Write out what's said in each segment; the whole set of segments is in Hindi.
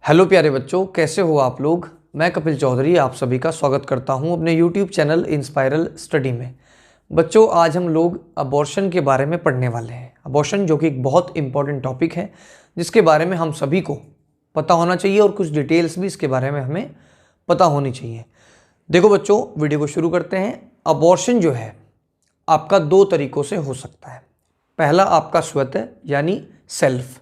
हेलो प्यारे बच्चों, कैसे हो आप लोग। मैं कपिल चौधरी आप सभी का स्वागत करता हूं अपने यूट्यूब चैनल इंस्पायरल स्टडी में। बच्चों, आज हम लोग अबॉर्शन के बारे में पढ़ने वाले हैं। अबॉर्शन जो कि एक बहुत इंपॉर्टेंट टॉपिक है जिसके बारे में हम सभी को पता होना चाहिए और कुछ डिटेल्स भी इसके बारे में हमें पता होनी चाहिए। देखो बच्चों, वीडियो को शुरू करते हैं। अबॉर्शन जो है आपका दो तरीक़ों से हो सकता है। पहला आपका स्वतः यानी सेल्फ,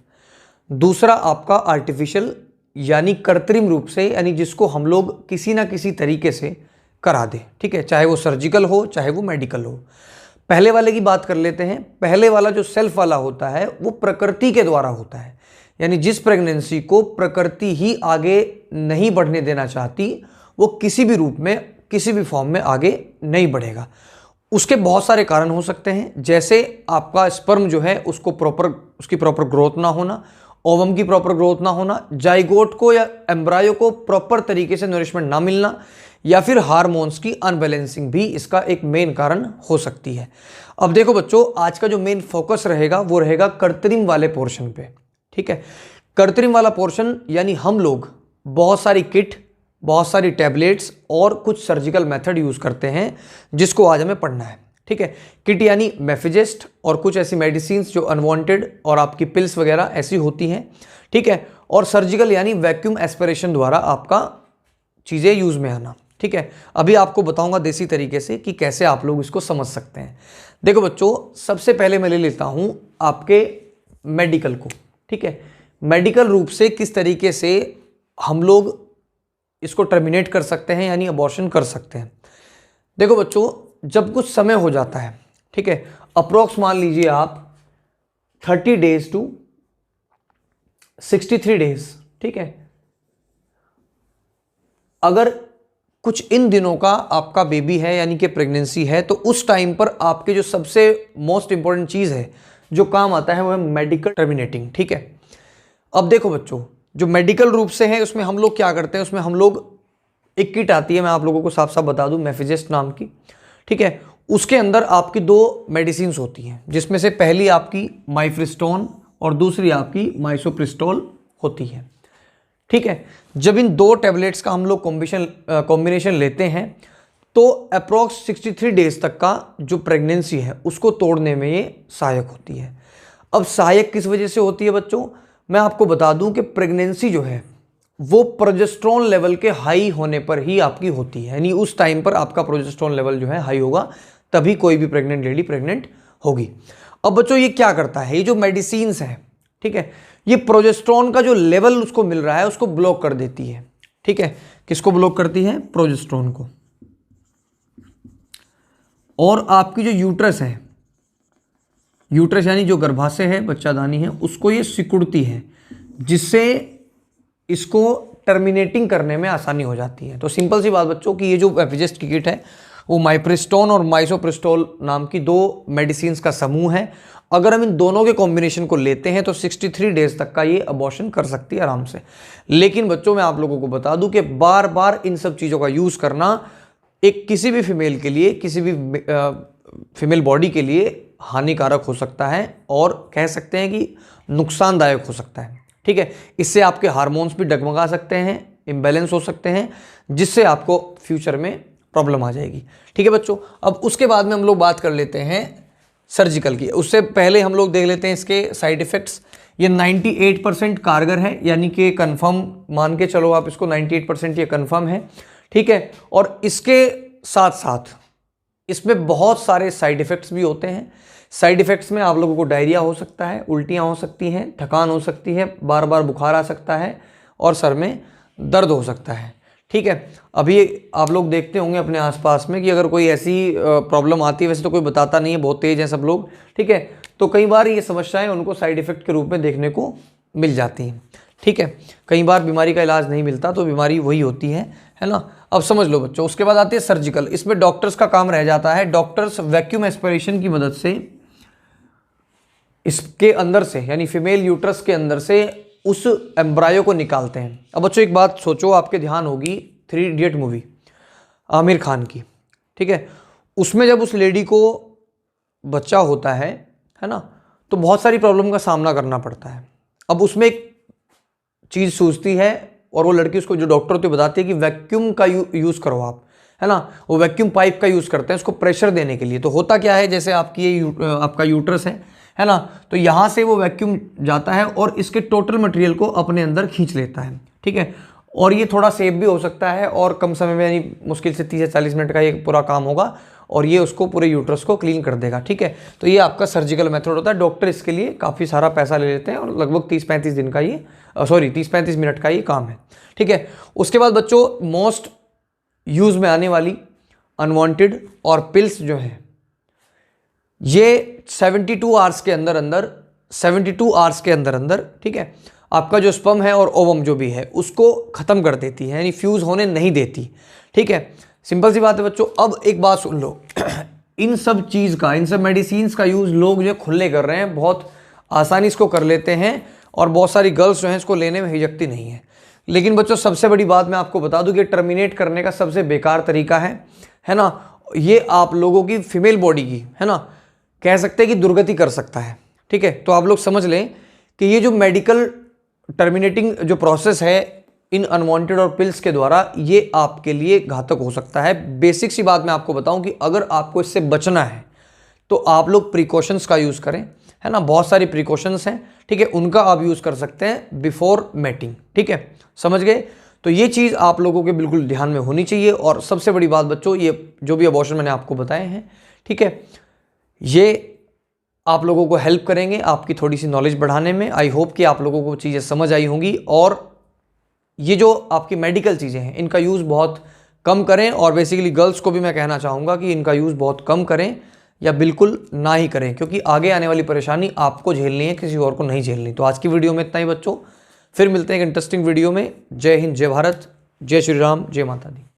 दूसरा आपका आर्टिफिशियल यानी कृत्रिम रूप से, यानी जिसको हम लोग किसी ना किसी तरीके से करा दें। ठीक है, चाहे वो सर्जिकल हो चाहे वो मेडिकल हो। पहले वाले की बात कर लेते हैं। पहले वाला जो सेल्फ वाला होता है वो प्रकृति के द्वारा होता है, यानी जिस प्रेगनेंसी को प्रकृति ही आगे नहीं बढ़ने देना चाहती वो किसी भी रूप में किसी भी फॉर्म में आगे नहीं बढ़ेगा। उसके बहुत सारे कारण हो सकते हैं, जैसे आपका स्पर्म जो है उसकी प्रॉपर ग्रोथ ना होना, ओवम की प्रॉपर ग्रोथ ना होना, जाइगोट को या एम्ब्रायो को प्रॉपर तरीके से नरिशमेंट ना मिलना, या फिर हार्मोन्स की अनबैलेंसिंग भी इसका एक मेन कारण हो सकती है। अब देखो बच्चों, आज का जो मेन फोकस रहेगा वो रहेगा कृत्रिम वाले पोर्शन पे। ठीक है, कृत्रिम वाला पोर्शन यानी हम लोग बहुत सारी किट, बहुत सारी टैबलेट्स और कुछ सर्जिकल मेथड यूज करते हैं जिसको आज हमें पढ़ना है। ठीक है, किट यानी मेफिजेस्ट और कुछ ऐसी मेडिसिन जो अनवांटेड और आपकी पिल्स वगैरह ऐसी होती हैं। ठीक है, और सर्जिकल यानी वैक्यूम एस्पिरेशन द्वारा आपका चीज़ें यूज में आना। ठीक है, अभी आपको बताऊंगा देसी तरीके से कि कैसे आप लोग इसको समझ सकते हैं। देखो बच्चों, सबसे पहले मैं ले लेता हूं आपके मेडिकल को। ठीक है, मेडिकल रूप से किस तरीके से हम लोग इसको टर्मिनेट कर सकते हैं यानी अबॉर्शन कर सकते हैं। देखो बच्चों, जब कुछ समय हो जाता है, ठीक है, अप्रोक्स मान लीजिए आप 30 डेज टू 63 डेज, ठीक है, अगर कुछ इन दिनों का आपका बेबी है यानी कि प्रेगनेंसी है, तो उस टाइम पर आपके जो सबसे मोस्ट इंपॉर्टेंट चीज है जो काम आता है वो है मेडिकल टर्मिनेटिंग। ठीक है, अब देखो बच्चों, जो मेडिकल रूप से है उसमें हम लोग क्या करते हैं, उसमें हम लोग एक किट आती है, मैं आप लोगों को साफ साफ बता दूं, मेफिजेस्ट नाम की। ठीक है, उसके अंदर आपकी दो मेडिसिन होती हैं, जिसमें से पहली आपकी माइफ्रिस्टोन और दूसरी आपकी माइसोप्रिस्टोल होती है। ठीक है, जब इन दो टैबलेट्स का हम लोग कॉम्बिनेशन लेते हैं तो अप्रोक्स 63 डेज तक का जो प्रेगनेंसी है उसको तोड़ने में ये सहायक होती है। अब सहायक किस वजह से होती है बच्चों, मैं आपको बता दूं कि प्रेगनेंसी जो है वो प्रोजेस्टेरोन लेवल के हाई होने पर ही आपकी होती है, यानी उस टाइम पर आपका प्रोजेस्टेरोन लेवल जो है हाई होगा, तभी कोई भी प्रेग्नेंट लेडी प्रेग्नेंट होगी। अब बच्चों, ये क्या करता है, ये जो मेडिसिन्स हैं, ठीक है, ये प्रोजेस्टेरोन का जो लेवल उसको मिल रहा है उसको ब्लॉक कर देती है। ठीक है, किसको ब्लॉक करती है, प्रोजेस्टेरोन को। और आपकी जो यूट्रस है, यूट्रस यानी जो गर्भाशय है, बच्चादानी है, उसको ये सिकुड़ती है, जिससे इसको टर्मिनेटिंग करने में आसानी हो जाती है। तो सिंपल सी बात बच्चों कि ये जो मेफिजेस्ट की किट है वो माइप्रिस्टोन और माइसोप्रिस्टोल नाम की दो मेडिसिन का समूह है। अगर हम इन दोनों के कॉम्बिनेशन को लेते हैं तो 63 डेज तक का ये अबॉर्शन कर सकती है आराम से। लेकिन बच्चों, मैं आप लोगों को बता दूं कि बार बार इन सब चीज़ों का यूज़ करना एक किसी भी फीमेल के लिए, किसी भी फीमेल बॉडी के लिए हानिकारक हो सकता है और कह सकते हैं कि नुकसानदायक हो सकता है। ठीक है, इससे आपके हार्मोन्स भी डगमगा सकते हैं, इम्बैलेंस हो सकते हैं, जिससे आपको फ्यूचर में प्रॉब्लम आ जाएगी। ठीक है बच्चों, अब उसके बाद में हम लोग बात कर लेते हैं सर्जिकल की। उससे पहले हम लोग देख लेते हैं इसके साइड इफ़ेक्ट्स। ये 98% कारगर है, यानी कि कंफर्म मान के चलो आप इसको, 98% ये कंफर्म है। ठीक है, और इसके साथ साथ इसमें बहुत सारे साइड इफ़ेक्ट्स भी होते हैं। साइड इफ़ेक्ट्स में आप लोगों को डायरिया हो सकता है, उल्टियाँ हो सकती हैं, थकान हो सकती है, बार बार बुखार आ सकता है और सर में दर्द हो सकता है। ठीक है, अभी आप लोग देखते होंगे अपने आसपास में कि अगर कोई ऐसी प्रॉब्लम आती है, वैसे तो कोई बताता नहीं है, बहुत तेज हैं सब लोग। ठीक है, तो कई बार ये समस्याएं उनको साइड इफ़ेक्ट के रूप में देखने को मिल जाती हैं। ठीक है, कई बार बीमारी का इलाज नहीं मिलता तो बीमारी वही होती है ना। अब समझ लो बच्चों, उसके बाद आती है सर्जिकल। इसमें डॉक्टर्स का काम रह जाता है, डॉक्टर्स वैक्यूम एस्पिरेशन की मदद से इसके अंदर से, यानी फीमेल यूट्रस के अंदर से उस एम्ब्रायो को निकालते हैं। अब बच्चों एक बात सोचो, आपके ध्यान होगी 3 इडियट मूवी आमिर खान की। ठीक है, उसमें जब उस लेडी को बच्चा होता है ना, तो बहुत सारी प्रॉब्लम का सामना करना पड़ता है। अब उसमें एक चीज़ सूझती है और वो लड़की उसको, जो डॉक्टर होती है, बताती है कि वैक्यूम का यूज़ करो आप, है ना। वो वैक्यूम पाइप का यूज़ करते हैं उसको प्रेशर देने के लिए। तो होता क्या है, जैसे आपकी ये आपका यूट्रस है ना, तो यहाँ से वो वैक्यूम जाता है और इसके टोटल मटेरियल को अपने अंदर खींच लेता है, ठीक है। और ये थोड़ा सेफ भी हो सकता है और कम समय में, यानी मुश्किल से 30 से 40 मिनट का ये पूरा काम होगा और ये उसको पूरे यूट्रस को क्लीन कर देगा, ठीक है। तो ये आपका सर्जिकल मेथड होता है। डॉक्टर इसके लिए काफ़ी सारा पैसा ले लेते हैं और लगभग 30-35 दिन का ये 30-35 मिनट का ये काम है, ठीक है। उसके बाद बच्चों, मोस्ट यूज़ में आने वाली अनवांटेड और पिल्स जो हैं, ये 72 आवर्स के अंदर अंदर, ठीक है, आपका जो स्पर्म है और ओवम जो भी है उसको ख़त्म कर देती है, यानी फ्यूज़ होने नहीं देती, ठीक है। सिंपल सी बात है बच्चों। अब एक बात सुन लो इन सब चीज़ का, इन सब मेडिसिन्स का यूज़ लोग जो खुले कर रहे हैं, बहुत आसानी इसको कर लेते हैं और बहुत सारी गर्ल्स जो हैं इसको लेने में हिचकती नहीं है। लेकिन बच्चों, सबसे बड़ी बात मैं आपको बता दूं कि टर्मिनेट करने का सबसे बेकार तरीका है ना, ये आप लोगों की फीमेल बॉडी की, है ना, कह सकते हैं कि दुर्गति कर सकता है, ठीक है। तो आप लोग समझ लें कि ये जो मेडिकल टर्मिनेटिंग जो प्रोसेस है इन अनवांटेड और पिल्स के द्वारा, ये आपके लिए घातक हो सकता है। बेसिक सी बात मैं आपको बताऊं कि अगर आपको इससे बचना है तो आप लोग प्रिकॉशंस का यूज़ करें, है ना। बहुत सारी प्रिकॉशंस हैं, ठीक है, उनका आप यूज़ कर सकते हैं बिफोर मैटिंग, ठीक है, समझ गए। तो ये चीज़ आप लोगों के बिल्कुल ध्यान में होनी चाहिए। और सबसे बड़ी बात बच्चों, ये जो भी अबॉर्शन मैंने आपको बताए हैं, ठीक है, ये आप लोगों को हेल्प करेंगे आपकी थोड़ी सी नॉलेज बढ़ाने में। आई होप कि आप लोगों को चीज़ें समझ आई होंगी। और ये जो आपकी मेडिकल चीज़ें हैं इनका यूज़ बहुत कम करें। और बेसिकली गर्ल्स को भी मैं कहना चाहूँगा कि इनका यूज़ बहुत कम करें या बिल्कुल ना ही करें, क्योंकि आगे आने वाली परेशानी आपको झेलनी है, किसी और को नहीं झेलनी। तो आज की वीडियो में इतना ही बच्चों, फिर मिलते हैं एक इंटरेस्टिंग वीडियो में। जय हिंद, जय भारत, जय श्री राम, जय माता दी।